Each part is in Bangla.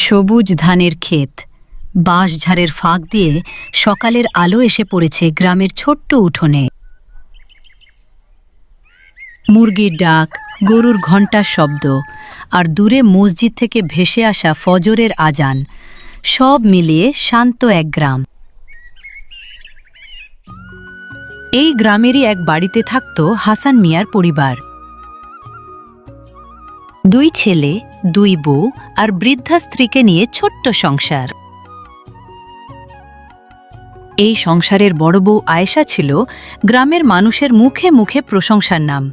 সবুজ ধানের ক্ষেত, বাঁশঝাড়ের ফাঁক দিয়ে সকালের আলো এসে পড়েছে গ্রামের ছোট্ট উঠোনে। মুরগির ডাক, গরুর ঘণ্টার শব্দ আর দূরে মসজিদ থেকে ভেসে আসা ফজরের আজান, সব মিলিয়ে শান্ত এক গ্রাম। এই গ্রামেরই এক বাড়িতে থাকত হাসান মিয়ার পরিবার। দুই ছেলে, দুই বউ আর বৃদ্ধা স্ত্রীকে নিয়ে ছোট্ট সংসার। এই সংসারের বড় বউ আয়েশা ছিল গ্রামের মানুষের মুখে মুখে প্রশংসার নাম।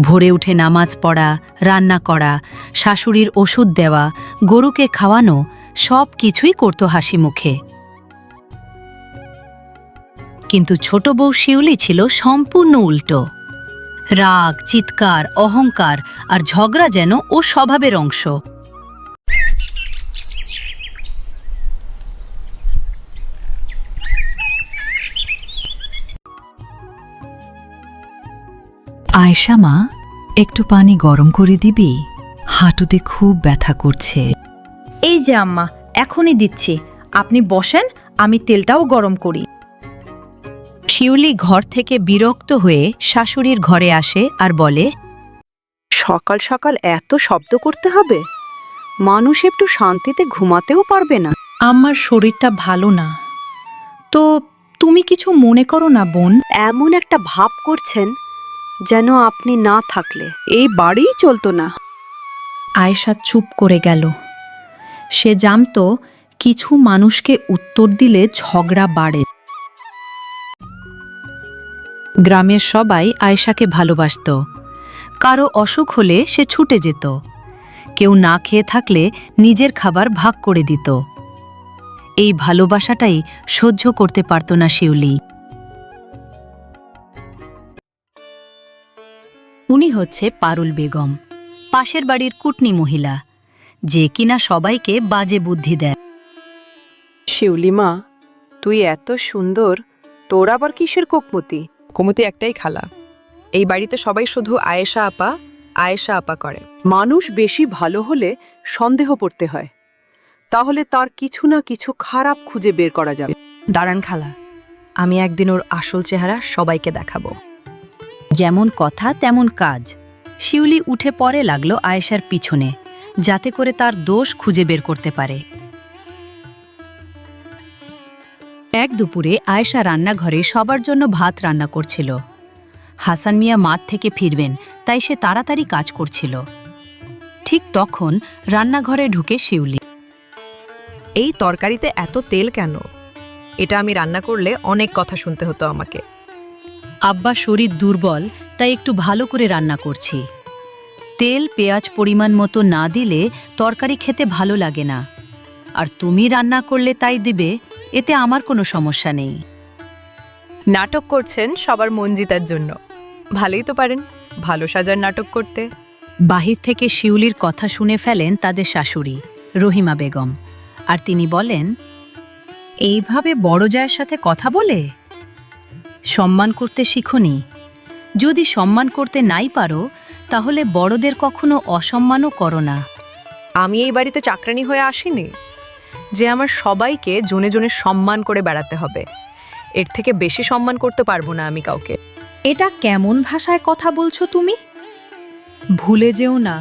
ভোরে উঠে নামাজ পড়া, রান্না করা, শাশুড়ির ওষুধ দেওয়া, গরুকে খাওয়ানো, সব কিছুই করত হাসি মুখে। কিন্তু ছোট বউ শিউলি ছিল সম্পূর্ণ উল্টো। রাগ, চিৎকার, অহংকার আর ঝগড়া যেন ও স্বভাবের অংশ। আয়েশা মা, একটু পানি গরম করে দিবি? হাঁটুতে খুব ব্যথা করছে। এই যে আম্মা, এখনই দিচ্ছি। আপনি বসেন, আমি তেলটাও গরম করি। শিউলি ঘর থেকে বিরক্ত হয়ে শাশুড়ির ঘরে আসে আর বলে, সকাল সকাল এত শব্দ করতে হবে? মানুষ একটু শান্তিতে ঘুমাতেও পারবে না। আমার শরীরটা ভালো না, তো তুমি কিছু মনে করো না বোন। এমন একটা ভাব করছেন যেন আপনি না থাকলে এই বাড়িই চলতো না। আয়েশা চুপ করে গেল। সে জানতো কিছু মানুষকে উত্তর দিলে ঝগড়া বাড়ে। গ্রামের সবাই আয়েশাকে ভালোবাসত। কারো অসুখ হলে সে ছুটে যেত, কেউ না খেয়ে থাকলে নিজের খাবার ভাগ করে দিত। এই ভালোবাসাটাই সহ্য করতে পারত না শিউলি। উনি হচ্ছে পারুল বেগম, পাশের বাড়ির কুটনি মহিলা, যে কিনা সবাইকে বাজে বুদ্ধি দেয়। শিউলিমা, তুই এত সুন্দর, তোর আবার কিসের কোকমতি? কুমুতি একটাই খালা। এই বাড়িতে সবাই শুধু আয়েশা আপা আয়েশা আপা করে। মানুষ বেশি ভালো হলে সন্দেহ পড়তে হয়, তাহলে তার কিছু না কিছু খারাপ খুঁজে বের করা যাবে। দাঁড়ান খালা, আমি একদিন ওর আসল চেহারা সবাইকে দেখাবো। যেমন কথা তেমন কাজ। শিউলি উঠে পড়ে লাগলো আয়েশার পিছনে, যাতে করে তার দোষ খুঁজে বের করতে পারে। এক দুপুরে আয়েশা রান্নাঘরে সবার জন্য ভাত রান্না করছিল। হাসান মিয়া মাঠ থেকে ফিরবেন, তাই সে তাড়াতাড়ি কাজ করছিল। ঠিক তখন রান্নাঘরে ঢুকে শিউলি। এই তরকারিতে এত তেল কেন? এটা আমি রান্না করলে অনেক কথা শুনতে হতো আমাকে। আব্বা শরীর দুর্বল, তাই একটু ভালো করে রান্না করছি। তেল পেঁয়াজ পরিমাণ মতো না দিলে তরকারি খেতে ভালো লাগে না, আর তুমি রান্না করলে তাই দিবে, এতে আমার কোনো সমস্যা নেই। নাটক করছেন সবার মন জিতার জন্য। ভালোই তো পারেন ভালো সাজার নাটক করতে। বাহির থেকে শিউলির কথা শুনে ফেলেন তাদের শাশুড়ি রহিমা বেগম, আর তিনি বলেন, এইভাবে বড় জায়ের সাথে কথা বলে? সম্মান করতে শিখনি? যদি সম্মান করতে নাই পারো, তাহলে বড়দের কখনো অসম্মানও করো না। আমি এই বাড়িতে চাকরানি হয়ে আসিনি যে আমার সবাইকে জনে জনে সম্মান করে বেড়াতে হবে। এর থেকে বেশি সম্মান করতে পারবো না আমি কাউকে। এটা কেমন ভাষায় কথা বলছো তুমি? ভুলে যেও না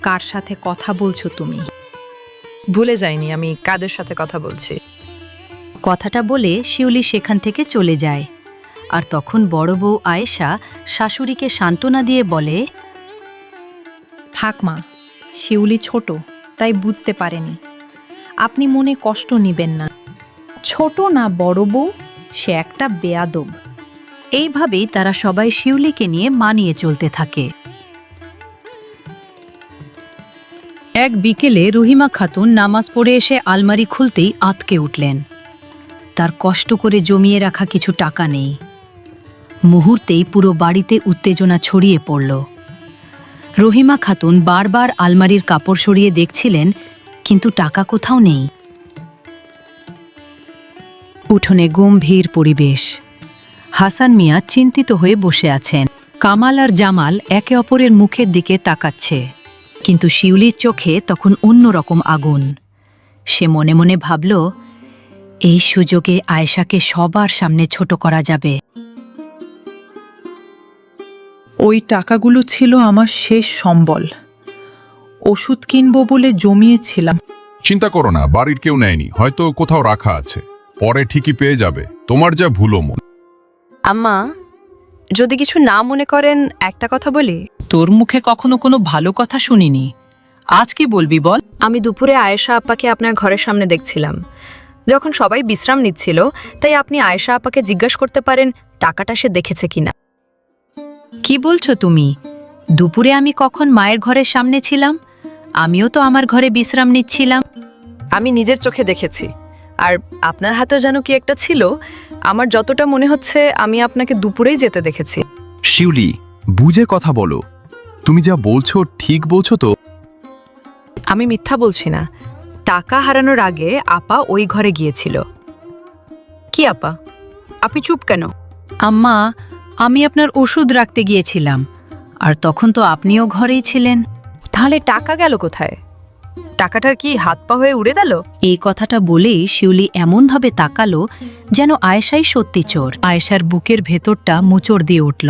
কার সাথে কথা বলছো তুমি। ভুলে যাইনি আমি কাদের সাথে কথা বলছি। কথাটা বলে শিউলি সেখান থেকে চলে যায়। আর তখন বড় বউ আয়েশা শাশুড়িকে সান্ত্বনা দিয়ে বলে, থাক মা, শিউলি ছোট, তাই বুঝতে পারেনি। আপনি মনে কষ্ট নিবেন না। ছোট না বড় বউ, সে একটা বেয়াদব। এইভাবেই তারা সবাই শিউলিকে নিয়ে মানিয়ে চলতে থাকে। এক বিকেলে রহিমা খাতুন নামাজ পড়ে এসে আলমারি খুলতেই আঁতকে উঠলেন। তার কষ্ট করে জমিয়ে রাখা কিছু টাকা নেই। মুহূর্তেই পুরো বাড়িতে উত্তেজনা ছড়িয়ে পড়ল। রহিমা খাতুন বারবার আলমারির কাপড় সরিয়ে দেখছিলেন, কিন্তু টাকা কোথাও নেই। উঠোনে গম্ভীর পরিবেশ। হাসান মিয়া চিন্তিত হয়ে বসে আছেন। কামাল আর জামাল একে অপরের মুখের দিকে তাকাচ্ছে, কিন্তু শিউলির চোখে তখন অন্যরকম আগুন। সে মনে মনে ভাবল, এই সুযোগে আয়েশাকে সবার সামনে ছোট করা যাবে। ওই টাকাগুলো ছিল আমার শেষ সম্বল। ওষুধ কিনবো বলে জমিয়েছিলাম। চিন্তা করো না, বাড়ির কেউ নেয়নি, হয়তো কোথাও রাখা আছে, পরে ঠিকই পেয়ে যাবে। তোমার যা ভুলো মন। আম্মা, যদি কিছু না মনে করেন একটা কথা বলি। তোর মুখে কখনো কোনো ভালো কথা শুনিনি, আজ কি বলবি বল। আমি দুপুরে আয়েশা আপ্পাকে আপনার ঘরের সামনে দেখছিলাম। যখন সবাই বিশ্রাম নিচ্ছিল, তাই আপনি আয়েশা আপ্পাকে জিজ্ঞাসা করতে পারেন টাকাটা সে দেখেছে কিনা। কি বলছো তুমি? দুপুরে আমি কখন মায়ের ঘরের সামনে ছিলাম? আমিও তো আমার ঘরে বিশ্রাম নিচ্ছিলাম। আমি নিজের চোখে দেখেছি। আর আপনার হাতে যেন কি একটা ছিল। আমার যতটা মনে হচ্ছে আমি আপনাকে দুপুরেই যেতে দেখেছি। শিউলি, বুঝে কথা বলো। তুমি যা বলছো ঠিক বলছো তো? আমি মিথ্যা বলছি না। টাকা হারানোর আগে আপা ওই ঘরে গিয়েছিল। কি আপা, আপনি চুপ কেন? আম্মা, আমি আপনার ওষুধ রাখতে গিয়েছিলাম, আর তখন তো আপনিও ঘরেই ছিলেন। তাহলে টাকা গেল কোথায়? টাকাটা কি হাত পা হয়ে উড়ে গেল? এই কথাটা বলেই শিউলি এমনভাবে তাকালো যেন আয়েশাই সত্যি চোর। আয়েশার বুকের ভেতরটা মোচড় দিয়ে উঠল।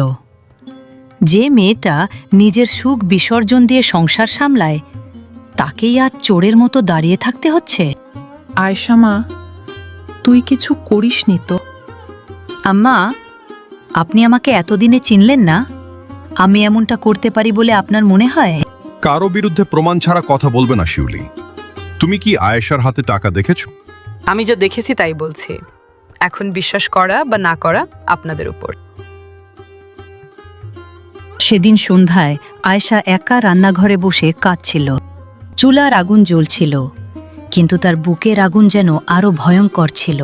যে মেয়েটা নিজের সুখ বিসর্জন দিয়ে সংসার সামলায়, তাকেই আজ চোরের মতো দাঁড়িয়ে থাকতে হচ্ছে। আয়েশা মা, তুই কিছু করিসনি তো? আম্মা, আপনি আমাকে এতদিনে চিনলেন না? আমি এমনটা করতে পারি বলে আপনার মনে হয়? কারো বিরুদ্ধে প্রমাণ ছাড়া কথা বলবে না শিউলি। তুমি কি আয়েশার হাতে টাকা দেখেছো? আমি যা দেখেছি তাই বলছি। এখন বিশ্বাস করা বা না করা আপনাদের উপর। সেদিন সন্ধ্যায় আয়েশা একা রান্নাঘরে বসে কাঁদছিল। চুলার আগুন জ্বলছিল, কিন্তু তার বুকের আগুন যেন আরো ভয়ঙ্কর ছিল।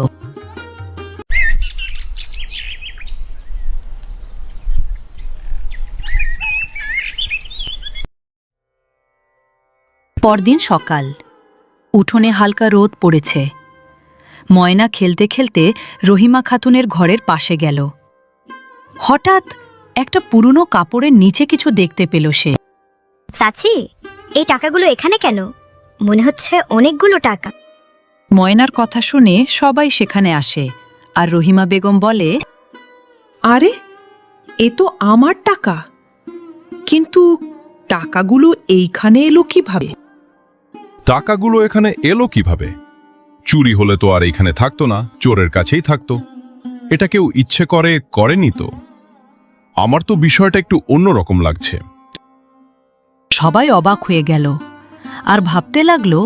পরদিন সকাল, উঠোনে হালকা রোদ পড়েছে। ময়না খেলতে খেলতে রহিমা খাতুনের ঘরের পাশে গেল। হঠাৎ একটা পুরনো কাপড়ের নিচে কিছু দেখতে পেল সে। চাচি, এই টাকাগুলো এখানে কেন? মনে হচ্ছে অনেকগুলো টাকা। ময়নার কথা শুনে সবাই সেখানে আসে, আর রহিমা বেগম বলে, আরে, এ তো আমার টাকা। কিন্তু টাকাগুলো এইখানে এলো কিভাবে? টাকাগুলো এখানে এলো কিভাবে? চুরি হলে তো আর এখানে থাকতো না, চোরের কাছেই থাকতো। এটা কেউ ইচ্ছে করে করেনি তো। আমার তো বিষয়টা একটু অন্যরকম লাগছে। সবাই অবাক হয়ে গেল আর ভাবতে লাগলো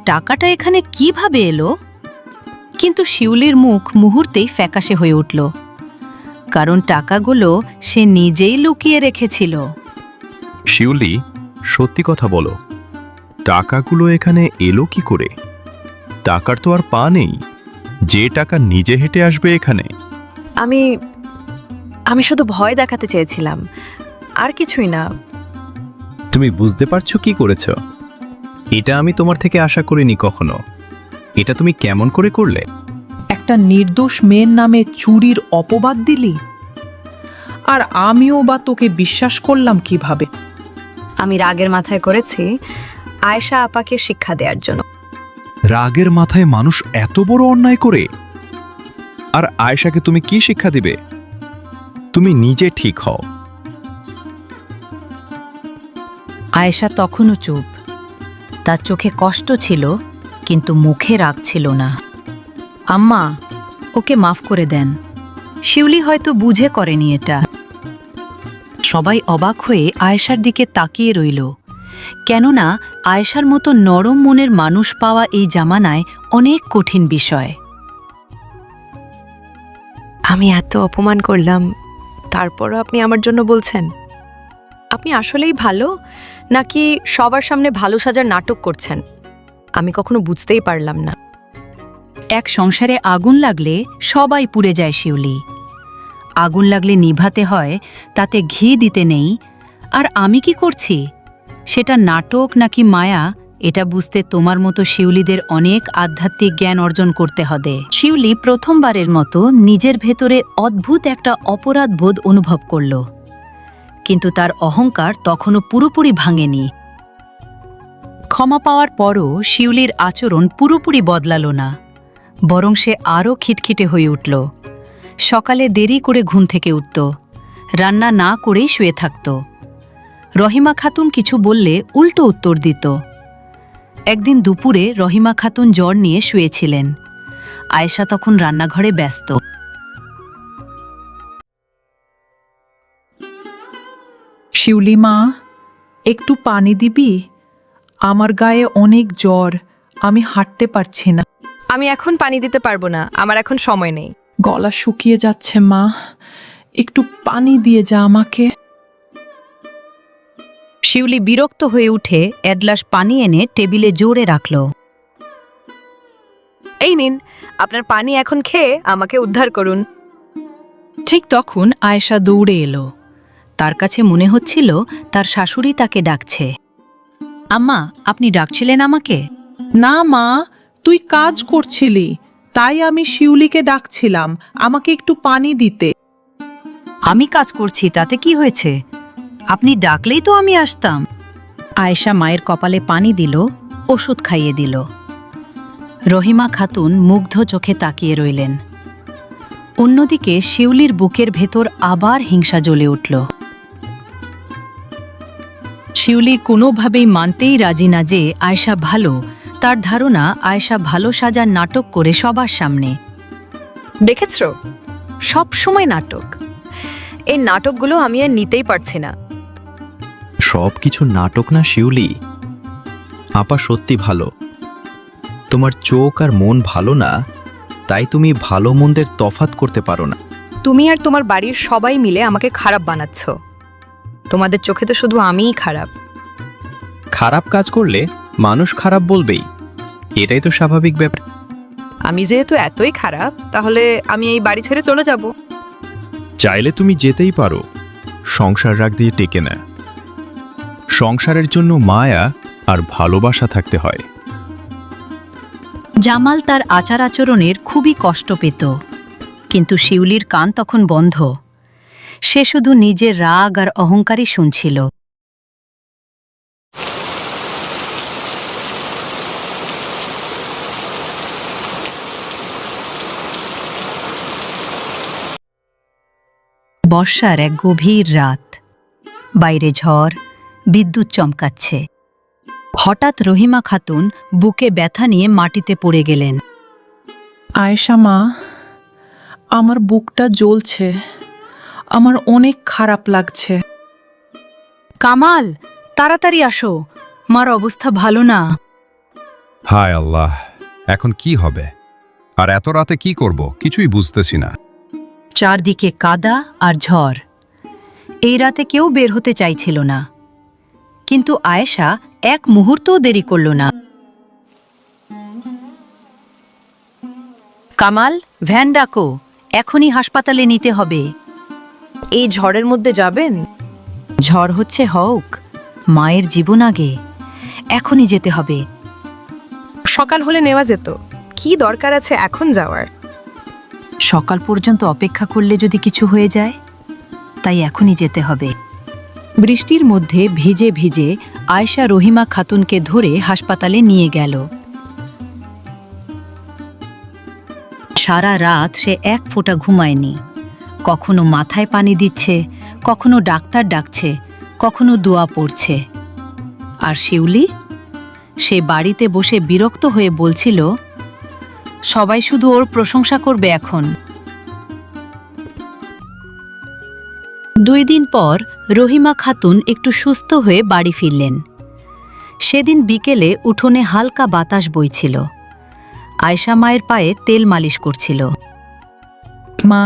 টাকাটা এখানে কিভাবে এলো। কিন্তু শিউলির মুখ মুহূর্তেই ফ্যাকাশে হয়ে উঠল, কারণ টাকাগুলো সে নিজেই লুকিয়ে রেখেছিল। শিউলি, সত্যি কথা বলো, টাকাগুলো এখানে এলো কি করে? টাকার তো আর পা নেই, যে টাকা নিজে হেঁটে আসবে এখানে। আমি শুধু ভয় দেখাতে চেয়েছিলাম, আর কিছুই না। তুমি বুঝতে পারছো কি করেছো? এটা আমি তোমার থেকে আশা করিনি কখনো। এটা তুমি কেমন করে করলে? একটা নির্দোষ মেয়ের নামে চুরির অপবাদ দিলি, আর আমিও বা তোকে বিশ্বাস করলাম কিভাবে? আমি রাগের মাথায় করেছি আয়েশা আপাকে শিক্ষা দেওয়ার জন্য। রাগের মাথায় মানুষ এত বড় অন্যায় করে? আর আয়েশাকে তুমি কি শিক্ষা দিবে? তুমি নিজে ঠিক হও। আয়েশা তখনও চুপ। তার চোখে কষ্ট ছিল, কিন্তু মুখে রাগ ছিল না। আম্মা, ওকে মাফ করে দেন। শিউলি হয়তো বুঝে করেনি এটা। সবাই অবাক হয়ে আয়েশার দিকে তাকিয়ে রইল, কেননা আয়েশার মতো নরম মনের মানুষ পাওয়া এই জামানায় অনেক কঠিন বিষয়। আমি এত অপমান করলাম, তারপরও আপনি আমার জন্য বলছেন? আপনি আসলেই ভালো, নাকি সবার সামনে ভালো সাজার নাটক করছেন? আমি কখনো বুঝতেই পারলাম না। এক সংসারে আগুন লাগলে সবাই পুড়ে যায় শিউলি। আগুন লাগলে নিভাতে হয়, তাতে ঘি দিতে নেই। আর আমি কি করছি, সেটা নাটক নাকি মায়া, এটা বুঝতে তোমার মতো শিউলিদের অনেক আধ্যাত্মিক জ্ঞান অর্জন করতে হবে। শিউলি প্রথমবারের মতো নিজের ভেতরে অদ্ভুত একটা অপরাধ বোধ অনুভব করল, কিন্তু তার অহংকার তখনও পুরোপুরি ভাঙেনি। ক্ষমা পাওয়ার পরও শিউলির আচরণ পুরোপুরি বদলালো না, বরং সে আরও খিটখিটে হয়ে উঠল। সকালে দেরি করে ঘুম থেকে উঠত, রান্না না করেই শুয়ে থাকত। রহিমা খাতুন কিছু বললে উল্টো উত্তর দিত। একদিন দুপুরে রহিমা খাতুন জ্বর নিয়ে শুয়েছিলেন। আয়েশা তখন রান্নাঘরে ব্যস্ত। শিউলি মা, একটু পানি দিবি? আমার গায়ে অনেক জ্বর, আমি হাঁটতে পারছি না। আমি এখন পানি দিতে পারবো না, আমার এখন সময় নেই। গলা শুকিয়ে যাচ্ছে মা, একটু পানি দিয়ে যা আমাকে। শিউলি বিরক্ত হয়ে উঠে 1 গ্লাস পানি এনে টেবিলে জোরে রাখল। এই নিন, আপনার পানি এখন খেয়ে আমাকে উদ্ধার করুন। ঠিক তখন আয়েশা দৌড়ে এলো। তার কাছে মনে হচ্ছিল তার শাশুড়ি তাকে ডাকছে। আম্মা, আপনি ডাকছিলেন আমাকে? না মা, তুই কাজ করছিলি, তাই আমি শিউলিকে ডাকছিলাম আমাকে একটু পানি দিতে। আমি কাজ করছি, তাতে কি হয়েছে? আপনি ডাকলেই তো আমি আসতাম। আয়েশা মায়ের কপালে পানি দিল, ওষুধ খাইয়ে দিল। রহিমা খাতুন মুগ্ধ চোখে তাকিয়ে রইলেন। অন্যদিকে শিউলির বুকের ভেতর আবার হিংসা জ্বলে উঠল। শিউলি কোনোভাবেই মানতেই রাজি না যে আয়েশা ভালো। তার ধারণা আয়েশা ভালো সাজার নাটক করে সবার সামনে। দেখেছ, সব সময় নাটক। এই নাটকগুলো আমি আর নিতেই পারছি না। সব কিছু নাটক না শিউলি। আপা সত্যি ভালো। তোমার চোখ আর মন ভালো না, তাই তুমি ভালো মন্দের তফাৎ করতে পারো না। তুমি আর তোমার বাড়ির সবাই মিলে আমাকে খারাপ বানাচ্ছ। তোমাদের চোখে তো শুধু আমিই খারাপ। খারাপ কাজ করলে মানুষ খারাপ বলবেই, এটাই তো স্বাভাবিক ব্যাপার। আমি যেহেতু এতই খারাপ, তাহলে আমি এই বাড়ি ছেড়ে চলে যাব। চাইলে তুমি যেতেই পারো, সংসার রাগ দিয়ে টেকে না। সংসারের জন্য মায়া আর ভালোবাসা থাকতে হয়। জামাল তার আচার আচরণের খুবই কষ্ট পেত, কিন্তু শিউলির কান তখন বন্ধ। সে শুধু নিজের রাগ আর অহংকারই শুনছিল। বর্ষার এক গভীর রাত, বাইরে ঝড়, বিদ্যুৎ চমকাচ্ছে। হঠাৎ রহিমা খাতুন বুকে ব্যথা নিয়ে মাটিতে পড়ে গেলেন। আয়েশা মা, আমার বুকটা জ্বলছে, আমার অনেক খারাপ লাগছে। কামাল, তাড়াতাড়ি আসো, মার অবস্থা ভালো না। হায় আল্লাহ, এখন কি হবে? আর এত রাতে কি করব কিছুই বুঝতেছি না। চারদিকে কাদা আর ঝড়। এই রাতে কেউ বের হতে চাইছিল না, কিন্তু আয়েশা এক মুহূর্তও দেরি করল না। কামাল, ভ্যান ডাকো, এখনই হাসপাতালে নিতে হবে। এই ঝড়ের মধ্যে যাবেন? ঝড় হচ্ছে হোক, মায়ের জীবন আগে, এখনই যেতে হবে। সকাল হলে নেওয়া যেত, কি দরকার আছে এখন যাওয়ার? সকাল পর্যন্ত অপেক্ষা করলে যদি কিছু হয়ে যায়, তাই এখনই যেতে হবে। বৃষ্টির মধ্যে ভিজে ভিজে আয়েশা রহিমা খাতুনকে ধরে হাসপাতালে নিয়ে গেল। সারা রাত সে এক ফোঁটা ঘুমায়নি। কখনো মাথায় পানি দিচ্ছে, কখনো ডাক্তার ডাকছে, কখনো দোয়া পড়ছে। আর শিউলি, সে বাড়িতে বসে বিরক্ত হয়ে বলছিল, সবাই শুধু ওর প্রশংসা করবে এখন। 2 দিন পর রহিমা খাতুন একটু সুস্থ হয়ে বাড়ি ফিরলেন। সেদিন বিকেলে উঠোনে হালকা বাতাস বইছিল। আয়েশা মায়ের পায়ে তেল মালিশ করছিল। মা,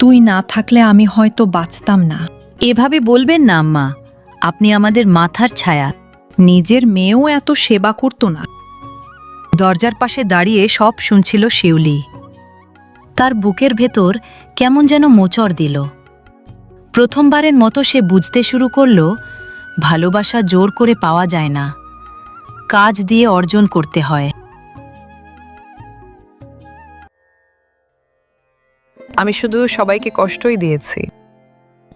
তুই না থাকলে আমি হয়তো বাঁচতাম না। এভাবে বলবেন না আম্মা, আপনি আমাদের মাথার ছায়া। নিজের মেয়েও এত সেবা করতো না। দরজার পাশে দাঁড়িয়ে সব শুনছিল শিউলি। তার বুকের ভেতর কেমন যেন মোচড় দিল। প্রথমবারের মতো সে বুঝতে শুরু করল, ভালোবাসা জোর করে পাওয়া যায় না, কাজ দিয়ে অর্জন করতে হয়। আমি শুধু সবাইকে কষ্টই দিয়েছি।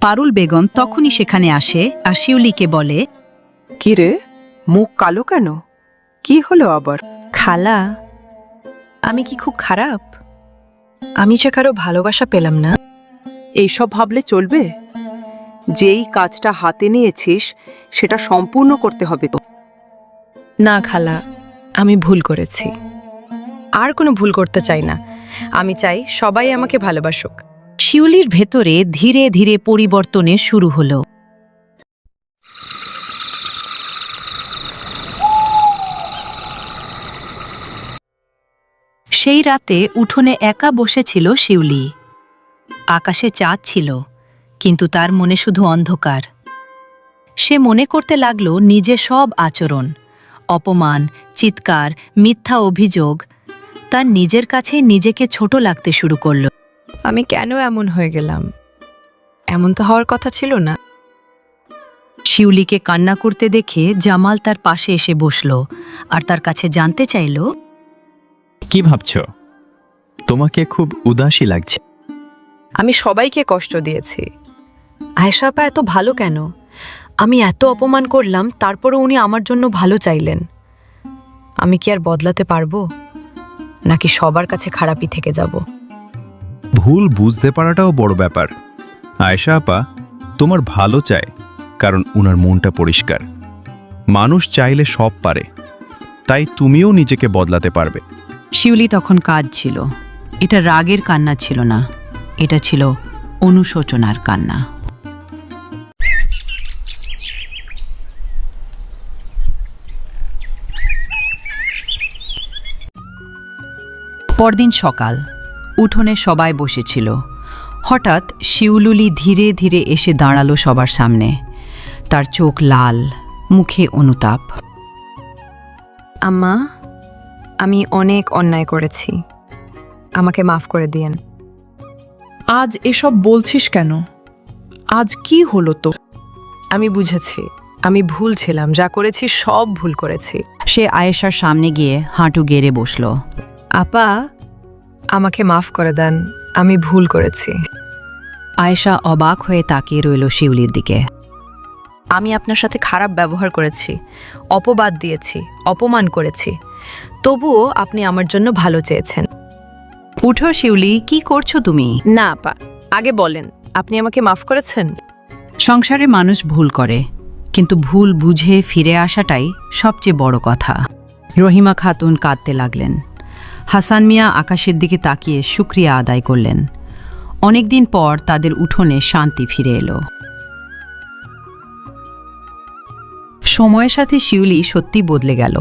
পারুল বেগম তখনই সেখানে আসে আর শিউলিকে বলে, কিরে, মুখ কালো কেন? কি হলো আবার? খালা, আমি কি খুব খারাপ? আমি যে কারো ভালোবাসা পেলাম না। এইসব ভাবলে চলবে? যেই কাজটা হাতে নিয়েছিস সেটা সম্পূর্ণ করতে হবে তো। না খালা, আমি ভুল করেছি। আর কোনো ভুল করতে চাই না। আমি চাই সবাই আমাকে ভালোবাসুক। শিউলির ভেতরে ধীরে ধীরে পরিবর্তনের শুরু হলো। সেই রাতে উঠোনে একা বসেছিল শিউলি। আকাশে চাঁদ ছিল, কিন্তু তার মনে শুধু অন্ধকার। সে মনে করতে লাগলো নিজে সব আচরণ, অপমান, চিৎকার, মিথ্যা অভিযোগ তার নিজের কাছেই নিজেকে ছোট লাগতে শুরু করলো। আমি কেন এমন হয়ে গেলাম? এমন তো হওয়ার কথা ছিল না। শিউলিকে কান্না করতে দেখে জামাল তার পাশে এসে বসল আর তার কাছে জানতে চাইল, কি ভাবছো? তোমাকে খুব উদাসী লাগছে। আমি সবাইকে কষ্ট দিয়েছি। আয়েশা আপা এত ভালো কেন? আমি এত অপমান করলাম, তারপরও উনি আমার জন্য ভালো চাইলেন। আমি কি আর বদলাতে পারবো, নাকি সবার কাছে খারাপই থেকে যাব? ভুল বুঝতে পারাটাও বড় ব্যাপার। আয়েশা আপা তোমার ভালো চায়, কারণ উনার মনটা পরিষ্কার। মানুষ চাইলে সব পারে, তাই তুমিও নিজেকে বদলাতে পারবে। শিউলি তখন কাজ ছিল। এটা রাগের কান্না ছিল না, এটা ছিল অনুশোচনার কান্না। পরদিন সকাল, উঠোনে সবাই বসেছিল। হঠাৎ শিউলুলি ধীরে ধীরে এসে দাঁড়ালো সবার সামনে। তার চোখ লাল, মুখে অনুতাপ। আম্মা, আমি অনেক অন্যায় করেছি, আমাকে মাফ করে দিয়েন। আজ এসব বলছিস কেন? আজ কি হলো তো? আমি বুঝেছি, আমি ভুল ছিলাম, যা করেছি সব ভুল করেছি। সে আয়েশার সামনে গিয়ে হাঁটু গেড়ে বসল। আপা, আমাকে মাফ করে দেন, আমি ভুল করেছি। আয়েশা অবাক হয়ে তাকিয়ে রইল শিউলির দিকে। আমি আপনার সাথে খারাপ ব্যবহার করেছি, অপবাদ দিয়েছি, অপমান করেছি, তবুও আপনি আমার জন্য ভালো চেয়েছেন। উঠো শিউলি, কি করছো তুমি? না আপা, আগে বলেন, আপনি আমাকে মাফ করেছেন? সংসারে মানুষ ভুল করে, কিন্তু ভুল বুঝে ফিরে আসাটাই সবচেয়ে বড় কথা। রহিমা খাতুন কাঁদতে লাগলেন। হাসান মিয়া আকাশের দিকে তাকিয়ে শুকরিয়া আদায় করলেন। অনেকদিন পর তাদের উঠোনে শান্তি ফিরে এলো। সময়ের সাথে শিউলি সত্যি বদলে গেল।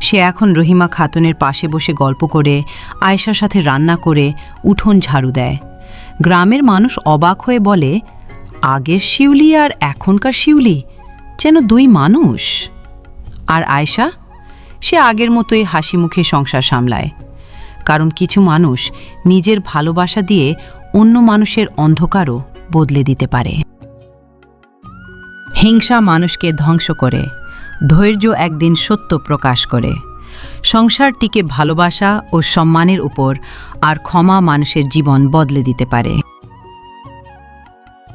সে এখন রহিমা খাতুনের পাশে বসে গল্প করে, আয়েশার সাথে রান্না করে, উঠোন ঝাড়ু দেয়। গ্রামের মানুষ অবাক হয়ে বলে, আগের শিউলি আর এখনকার শিউলি যেন দুই মানুষ। আর আয়েশা, সে আগের মতোই হাসি মুখে সংসার সামলায়। কারণ কিছু মানুষ নিজের ভালোবাসা দিয়ে অন্য মানুষের অন্ধকারও বদলে দিতে পারে। হিংসা মানুষকে ধ্বংস করে, ধৈর্য একদিন সত্য প্রকাশ করে। সংসার টিকে ভালোবাসা ও সম্মানের উপর, আর ক্ষমা মানুষের জীবন বদলে দিতে পারে।